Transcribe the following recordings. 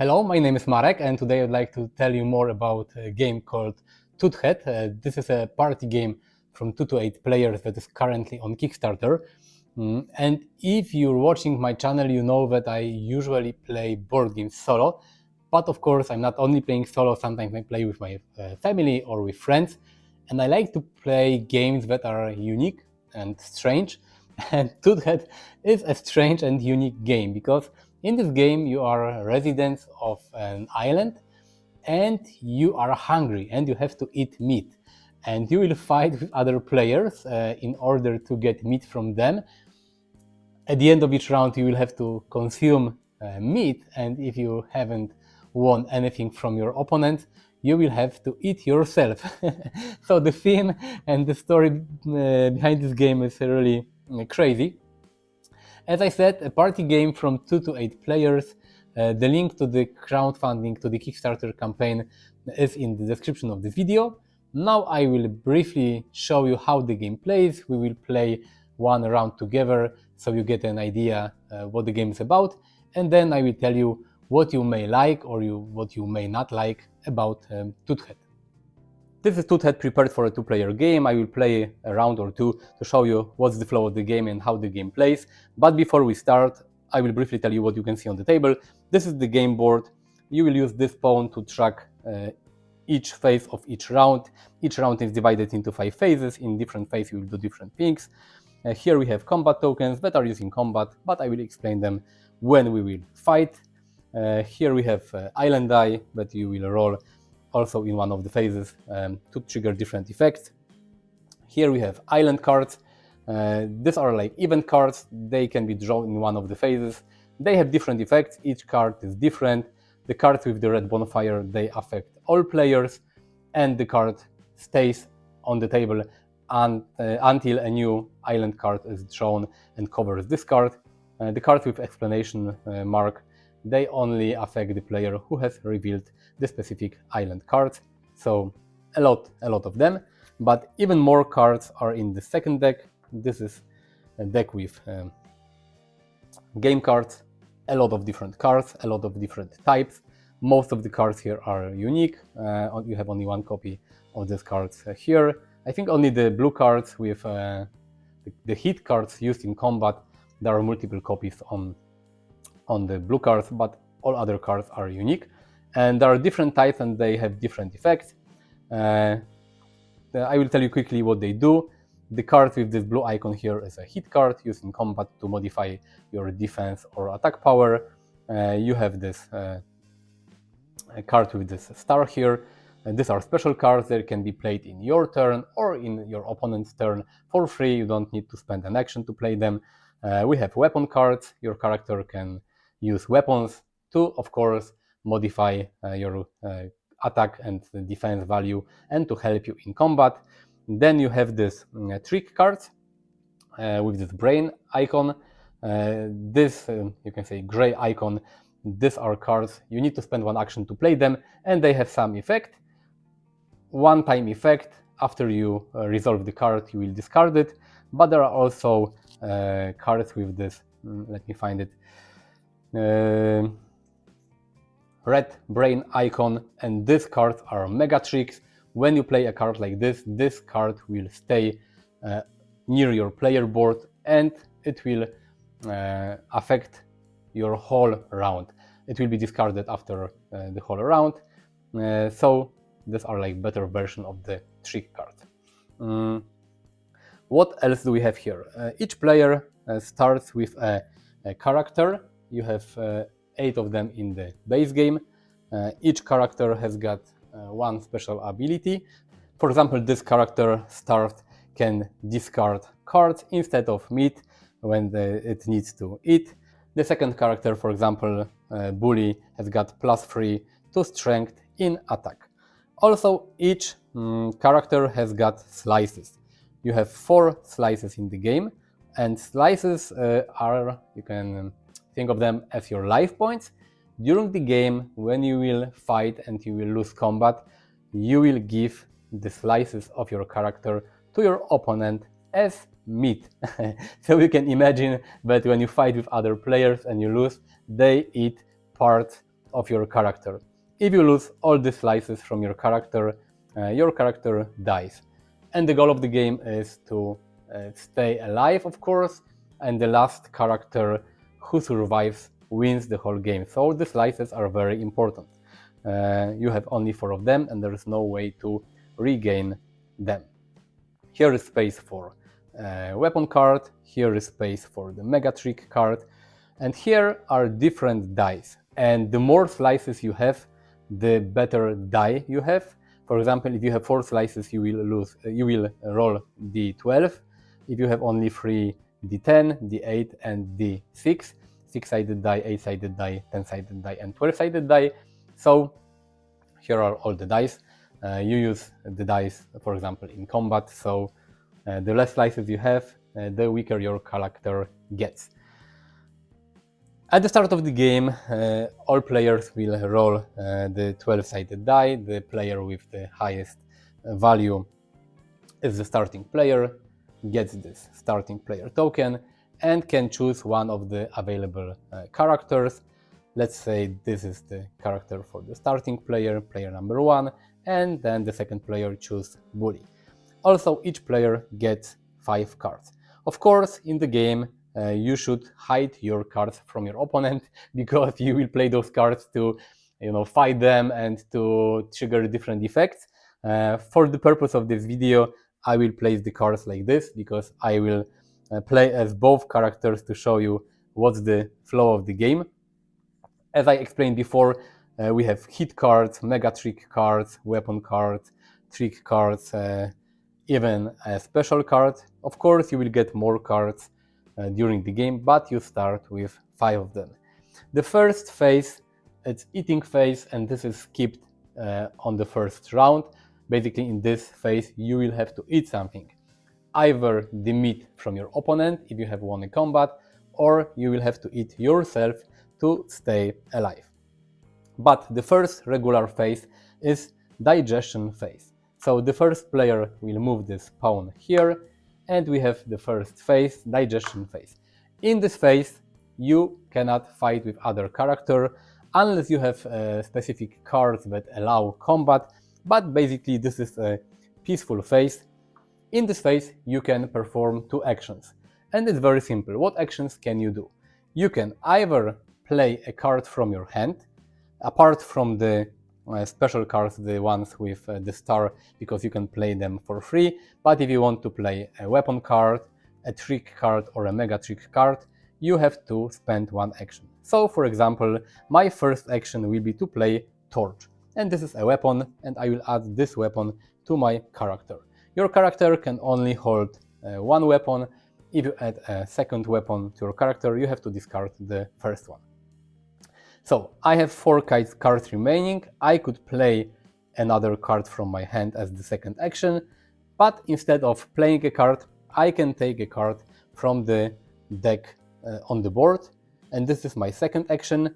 Hello, my name is Marek, and today I'd like to tell you more about a game called Toothead. This is a party game from 2 to 8 players that is currently on Kickstarter. And if you're watching my channel, you know that I usually play board games solo. But of course, I'm not only playing solo, sometimes I play with my family or with friends. And I like to play games that are unique and strange. And Toothead is a strange and unique game because in this game you are residents of an island and you are hungry and you have to eat meat. And you will fight with other players in order to get meat from them. At the end of each round you will have to consume meat, and if you haven't won anything from your opponent, you will have to eat yourself. So the theme and the story behind this game is really crazy. As I said, a party game from 2 to 8 players. The link to the crowdfunding, to the Kickstarter campaign is in the description of this video. Now I will briefly show you how the game plays. We will play one round together so you get an idea what the game is about, and then I will tell you what you may like or what you may not like about Toothead. This is Toothead prepared for a 2-player game. I will play a round or two to show you what's the flow of the game and how the game plays. But before we start, I will briefly tell you what you can see on the table. This is the game board. You will use this pawn to track each phase of each round. Each round is divided into 5 phases. In different phases you will do different things. Here we have combat tokens that are used in combat, but I will explain them when we will fight. Here we have island die that you will roll also in one of the phases to trigger different effects. Here we have island cards. These are like event cards. They can be drawn in one of the phases. They have different effects. Each card is different. The cards with the red bonfire, they affect all players, and the card stays on the table until a new island card is drawn and covers this card. The cards with explanation mark, they only affect the player who has revealed the specific island cards. So a lot of them, but even more cards are in the second deck. This is a deck with game cards, a lot of different cards, a lot of different types. Most of the cards here are unique. You have only one copy of these cards here. I think only the blue cards with the hit cards used in combat, there are multiple copies on the blue cards, but all other cards are unique. And there are different types and they have different effects. I will tell you quickly what they do. The card with this blue icon here is a hit card used in combat to modify your defense or attack power. You have this card with this star here. These are special cards that can be played in your turn or in your opponent's turn for free. You don't need to spend an action to play them. We have weapon cards. Your character can use weapons to, of course, modify your attack and defense value and to help you in combat. Then you have this trick cards with this brain icon. This, you can say, gray icon. These are cards. You need to spend one action to play them, and they have some effect. One-time effect. After you resolve the card, you will discard it. But there are also cards with this, let me find it, red brain icon, and these cards are mega tricks. When you play a card like this card will stay near your player board and it will affect your whole round. It will be discarded after the whole round. So these are like better version of the trick card. What else do we have here? Each player starts with a character. You have 8 of them in the base game. Each character has got one special ability. For example, this character start can discard cards instead of meat when it needs to eat. The second character, for example, Bully, has got +3 to strength in attack. Also, each character has got slices. You have 4 slices in the game, and slices are, you can think of them as your life points. During the game, when you will fight and you will lose combat, you will give the slices of your character to your opponent as meat. So you can imagine that when you fight with other players and you lose, they eat parts of your character. If you lose all the slices from your character dies. And the goal of the game is to stay alive, of course, and the last character who survives wins the whole game. So the slices are very important. You have only 4 of them, and there is no way to regain them. Here is space for weapon card, here is space for the mega trick card, and here are different dice. And the more slices you have, the better die you have. For example, if you have 4 slices, you will roll d12. If you have only 3, d10, d8, and d6. 6-sided die, 8-sided die, 10-sided die, and 12-sided die. So here are all the dice. You use the dice, for example, in combat, so the less slices you have, the weaker your character gets. At the start of the game, all players will roll the 12-sided die. The player with the highest value is the starting player, gets this starting player token, and can choose one of the available characters. Let's say this is the character for the starting player, player number 1, and then the second player chooses Bully. Also, each player gets 5 cards. Of course, in the game, you should hide your cards from your opponent, because you will play those cards to fight them and to trigger different effects. For the purpose of this video, I will place the cards like this, because I will play as both characters to show you what's the flow of the game. As I explained before, we have hit cards, mega trick cards, weapon cards, trick cards, even a special card. Of course, you will get more cards during the game, but you start with 5 of them. The first phase, it's eating phase, and this is skipped on the first round. Basically, in this phase, you will have to eat something. Either the meat from your opponent, if you have won a combat, or you will have to eat yourself to stay alive. But the first regular phase is digestion phase. So the first player will move this pawn here, and we have the first phase, digestion phase. In this phase, you cannot fight with other character unless you have specific cards that allow combat, but basically this is a peaceful phase. In this phase, you can perform 2 actions, and it's very simple. What actions can you do? You can either play a card from your hand, apart from the special cards, the ones with the star, because you can play them for free. But if you want to play a weapon card, a trick card, or a mega trick card, you have to spend 1 action. So, for example, my first action will be to play Torch, and this is a weapon, and I will add this weapon to my character. Your character can only hold 1 weapon. If you add a second weapon to your character, you have to discard the first one. So I have 4 cards remaining. I could play another card from my hand as the second action, but instead of playing a card, I can take a card from the deck on the board, and this is my second action.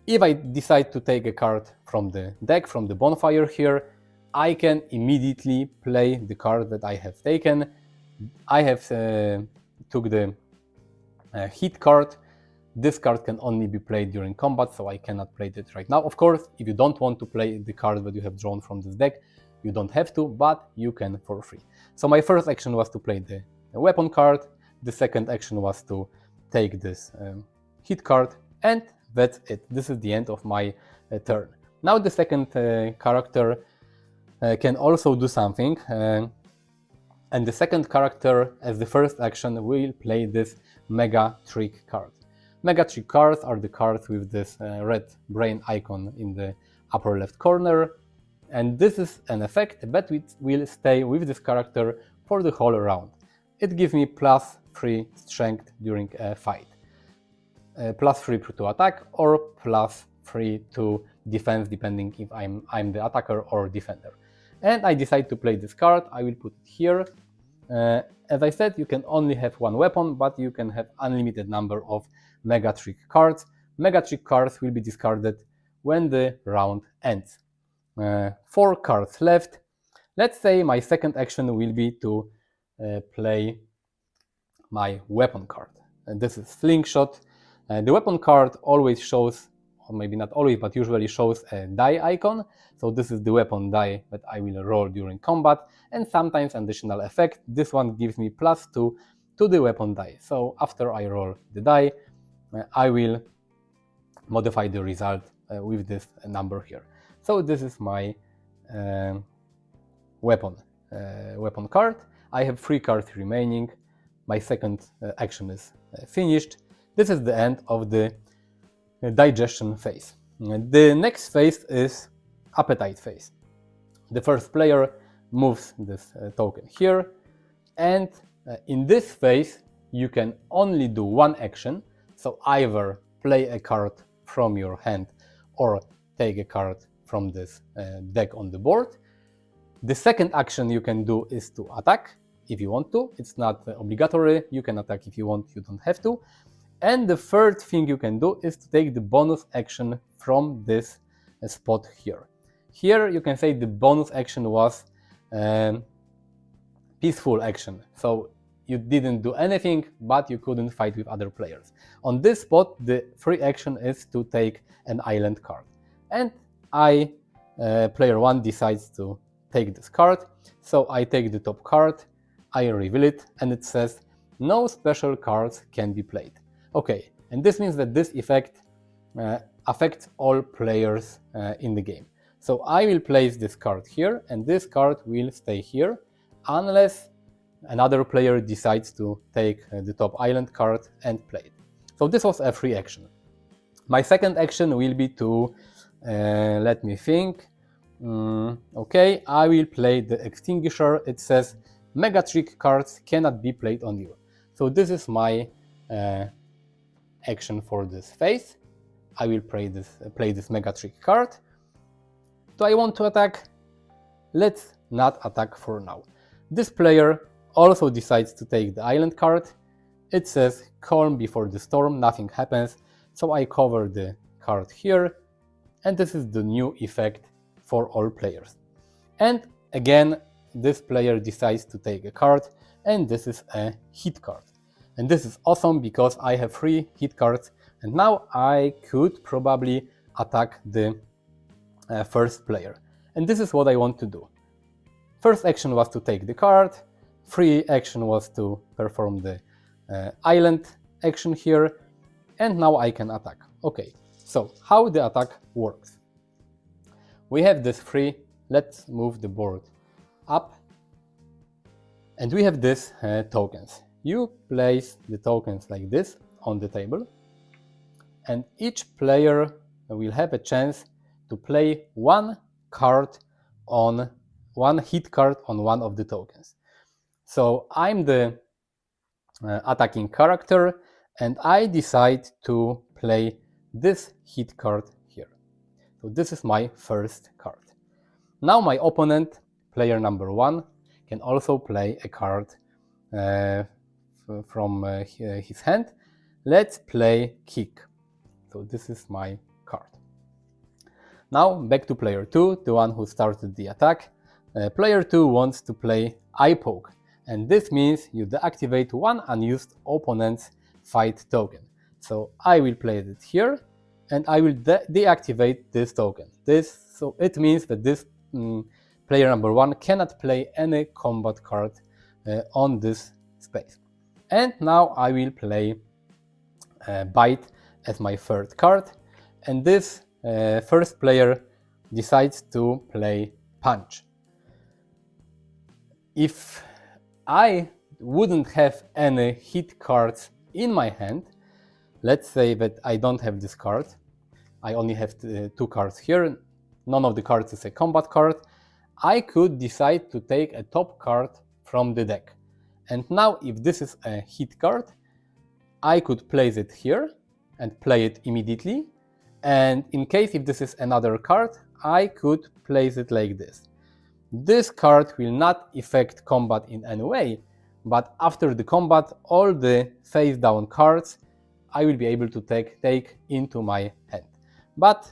If I decide to take a card from the deck, from the bonfire here, I can immediately play the card that I have taken. I have took the hit card. This card can only be played during combat, so I cannot play it right now. Of course, if you don't want to play the card that you have drawn from this deck, you don't have to, but you can for free. So my first action was to play the weapon card. The second action was to take this hit card, and that's it. This is the end of my turn. Now the second character can also do something, and the second character, as the first action, will play this mega trick card. Mega trick cards are the cards with this red brain icon in the upper left corner, and this is an effect that will stay with this character for the whole round. It gives me +3 strength during a fight, +3 to attack, or +3 to defense, depending if I'm the attacker or defender. And I decide to play this card. I will put it here. As I said, you can only have 1 weapon, but you can have unlimited number of mega trick cards. Mega trick cards will be discarded when the round ends. 4 cards left. Let's say my second action will be to play my weapon card. And this is Slingshot. The weapon card always shows or maybe not always, but usually shows a die icon. So this is the weapon die that I will roll during combat, and sometimes additional effect. This one gives me +2 to the weapon die. So after I roll the die, I will modify the result with this number here. So this is my weapon card. I have 3 cards remaining. My second action is finished. This is the end of the digestion phase. The next phase is appetite phase. The first player moves this token here, and in this phase you can only do one action, so either play a card from your hand or take a card from this deck on the board. The second action you can do is to attack if you want to. It's not obligatory, you can attack if you want, you don't have to. And the third thing you can do is to take the bonus action from this spot here. Here you can say the bonus action was peaceful action. So you didn't do anything, but you couldn't fight with other players. On this spot, the free action is to take an island card. And player 1 decides to take this card. So I take the top card, I reveal it, and it says no special cards can be played. Okay, and this means that this effect affects all players in the game. So I will place this card here, and this card will stay here unless another player decides to take the top island card and play it. So this was a free action. My second action will be to, let me think, okay, I will play the extinguisher. It says mega trick cards cannot be played on you. So this is my action for this phase. I will play this mega trick card. Do I want to attack? Let's not attack for now. This player also decides to take the island card. It says calm before the storm, nothing happens. So I cover the card here, and this is the new effect for all players. And again, this player decides to take a card, and this is a hit card. And this is awesome because I have 3 hit cards, and now I could probably attack the first player. And this is what I want to do. First action was to take the card, free action was to perform the island action here, and now I can attack. Okay, so how the attack works. We have this 3, let's move the board up, and we have these tokens. You place the tokens like this on the table, and each player will have a chance to play one hit card on one of the tokens. So I'm the attacking character, and I decide to play this hit card here. So this is my first card. Now my opponent, player number 1, can also play a card from his hand. Let's play kick. So this is my card. Now back to player 2, the one who started the attack. Player 2 wants to play eye poke, and this means you deactivate one unused opponent's fight token. So I will play it here, and I will deactivate this token. So it means that this player number 1 cannot play any combat card on this space. And now I will play bite as my third card, and this first player decides to play punch. If I wouldn't have any hit cards in my hand, let's say that I don't have this card, I only have 2 cards here, none of the cards is a combat card, I could decide to take a top card from the deck. And now if this is a hit card, I could place it here and play it immediately, and in case if this is another card, I could place it like this. This card will not affect combat in any way, but after the combat, all the face down cards I will be able to take into my hand. But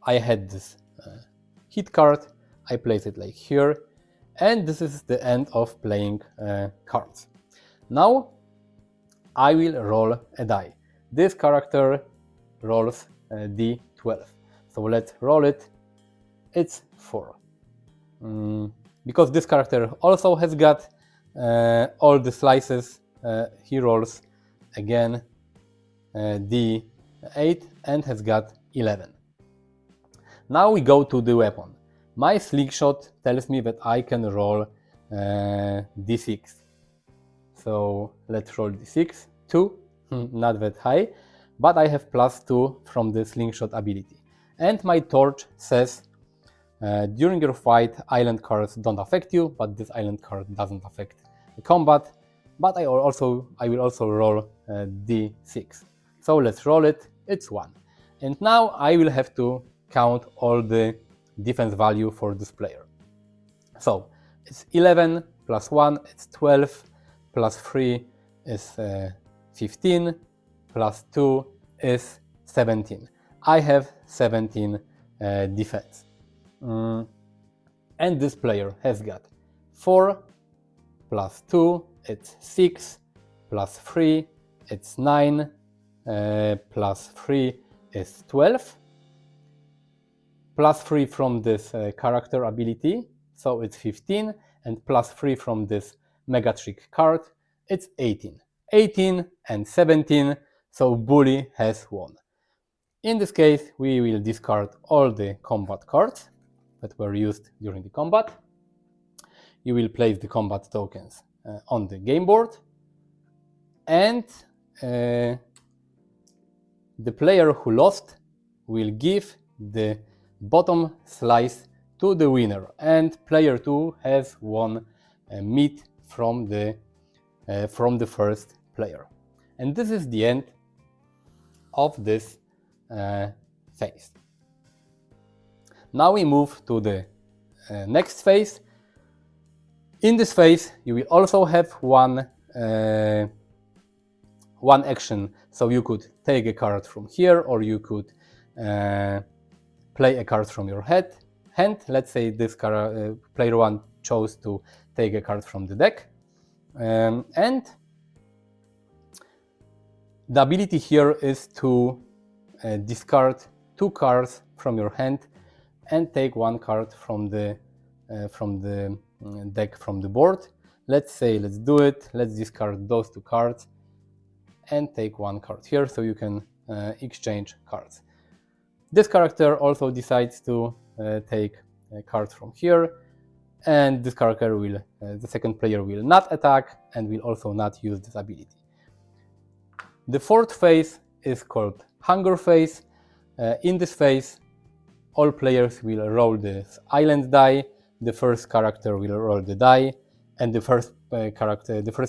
I had this hit card, I place it like here, and this is the end of playing cards. Now I will roll a die. This character rolls d12. So let's roll it. It's 4. Because this character also has got all the slices, he rolls again d8 and has got 11. Now we go to the weapon. My slingshot tells me that I can roll d6. So let's roll d6. 2, not that high, but I have +2 from the slingshot ability. And my torch says, during your fight, island cards don't affect you, but this island card doesn't affect the combat. But I will also roll d6. So let's roll it. It's 1. And now I will have to count all the defense value for this player. So it's 11 plus 1, it's 12, plus 3 is 15, plus 2 is 17. I have 17 defense. And this player has got 4 plus 2, it's 6, plus 3, it's 9, plus 3 is 12, plus 3 from this character ability, so it's 15, and plus 3 from this Mega Trick card, it's 18. 18 and 17, so Bully has won. In this case, we will discard all the combat cards that were used during the combat. You will place the combat tokens on the game board, and the player who lost will give the bottom slice to the winner, and player 2 has won meat from the first player. And this is the end of this phase. Now we move to the next phase. In this phase, you will also have one action. So you could take a card from here, or you could play a card from your hand. Let's say this player 1 chose to take a card from the deck. And the ability here is to discard 2 cards from your hand and take 1 card from the deck, from the board. Let's do it. Let's discard those 2 cards and take 1 card here, so you can exchange cards. This character also decides to take a card from here, and this character will, the second player will not attack and will also not use this ability. The fourth phase is called Hunger phase. In this phase, all players will roll this island die. The first character will roll the die, and the first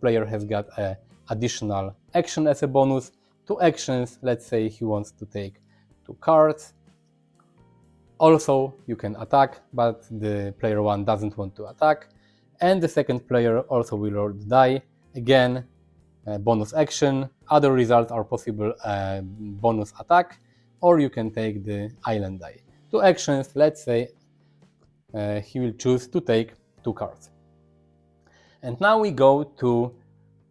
player has got an additional action as a bonus. 2 actions. Let's say he wants to take 2 cards. Also, you can attack, but the player 1 doesn't want to attack. And the second player also will roll the die. Again, bonus action. Other results are possible: bonus attack, or you can take the island die. 2 actions. Let's say he will choose to take 2 cards. And now we go to,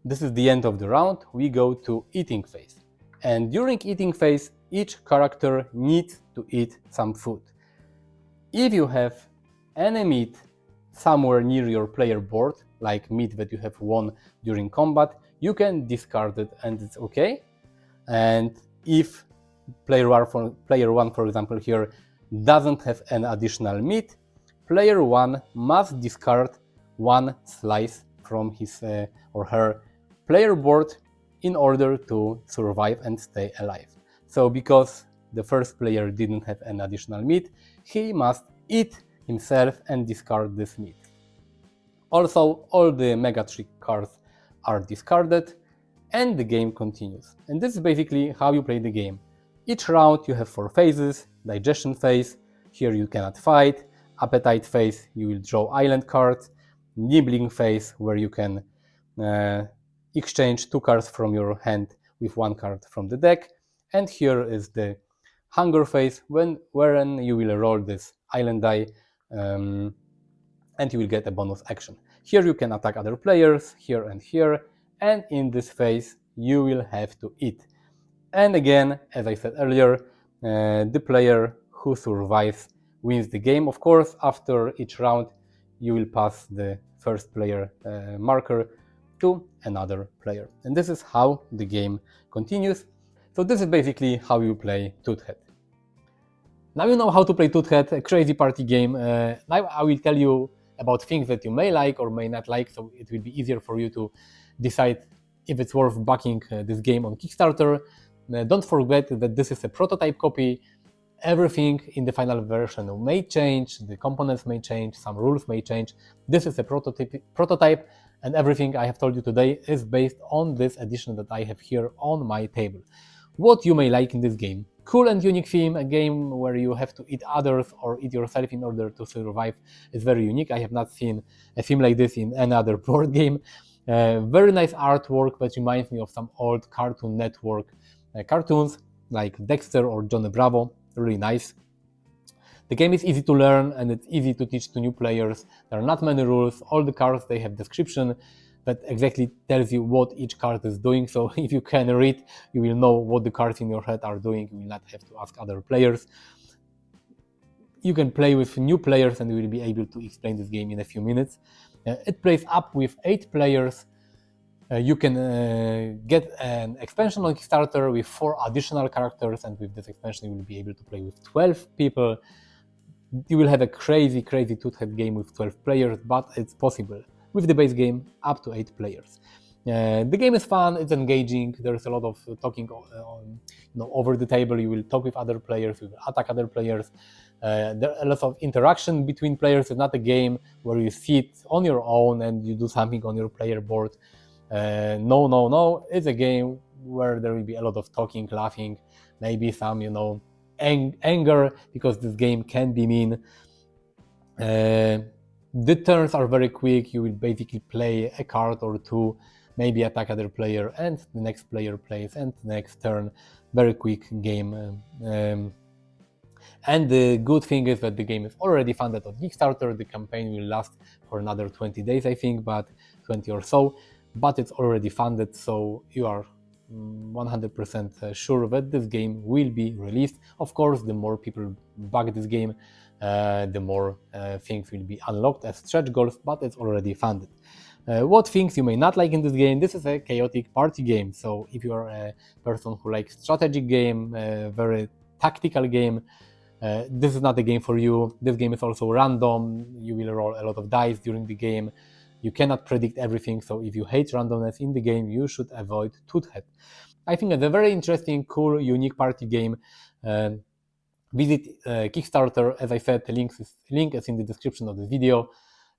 this is the end of the round, we go to eating phase. And during eating phase, each character needs to eat some food. If you have any meat somewhere near your player board, like meat that you have won during combat, you can discard it and it's okay. And if player 1, for example, here doesn't have an additional meat, player 1 must discard 1 slice from his or her player board in order to survive and stay alive. So because the first player didn't have an additional meat, he must eat himself and discard this meat. Also, all the Mega Trick cards are discarded and the game continues. And this is basically how you play the game. Each round you have 4 phases. Digestion phase, here you cannot fight. Appetite phase, you will draw island cards. Nibbling phase, where you can exchange 2 cards from your hand with 1 card from the deck. And here is the Hunger phase, wherein you will roll this island die and you will get a bonus action. Here you can attack other players, here and here, and in this phase you will have to eat. And again, as I said earlier, The player who survives wins the game. Of course, after each round, you will pass the first player marker to another player. And this is how the game continues. So this is basically how you play Toothead. Now you know how to play Toothead, a crazy party game. Now I will tell you about things that you may like or may not like, so it will be easier for you to decide if it's worth backing this game on Kickstarter. Don't forget that this is a prototype copy. Everything in the final version may change, the components may change, some rules may change. This is a prototype, and everything I have told you today is based on this edition that I have here on my table. What you may like in this game: cool and unique theme, a game where you have to eat others or eat yourself in order to survive is very unique. I have not seen a theme like this in any other board game. Very nice artwork that reminds me of some old Cartoon Network cartoons like Dexter or Johnny Bravo. Really nice. The game is easy to learn and it's easy to teach to new players. There are not many rules. All the cards, they have description that exactly tells you what each card is doing. So if you can read, you will know what the cards in your head are doing. You will not have to ask other players. You can play with new players and you will be able to explain this game in a few minutes. It plays up with 8 players. You can get an expansion on Kickstarter with 4 additional characters, and with this expansion you will be able to play with 12 people. You will have a crazy Toothead game with 12 players, but it's possible with the base game up to 8 players. The game is fun, it's engaging, there's a lot of talking over the table. You will talk with other players, you will attack other players. There are a lot of interaction between players. It's not a game where you sit on your own and you do something on your player board. No, it's a game where there will be a lot of talking, laughing, maybe some, anger, because this game can be mean. The turns are very quick. You will basically play a card or two, maybe attack other player, and the next player plays, and the next turn. Very quick game. And the good thing is that the game is already funded on Kickstarter. The campaign will last for another 20 days, I think, but 20 or so. But it's already funded, so you are 100% sure that this game will be released. Of course, the more people back this game, the more things will be unlocked as stretch goals, but it's already funded. What things you may not like in this game: this is a chaotic party game, so if you are a person who likes strategic game, very tactical game, this is not a game for you. This game is also random. You will roll a lot of dice during the game. You cannot predict everything, so if you hate randomness in the game, you should avoid Toothead. I think it's a very interesting, cool, unique party game. Visit Kickstarter. As I said, the link is in the description of the video,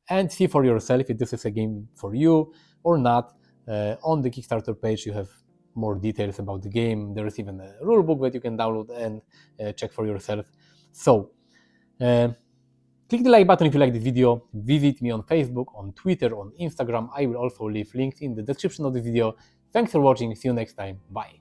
and see for yourself if this is a game for you or not. On the Kickstarter page you have more details about the game. There is even a rulebook that you can download and check for yourself. So click the like button if you like the video. Visit me on Facebook, on Twitter, on Instagram. I will also leave links in the description of the video. Thanks for watching. See you next time. Bye.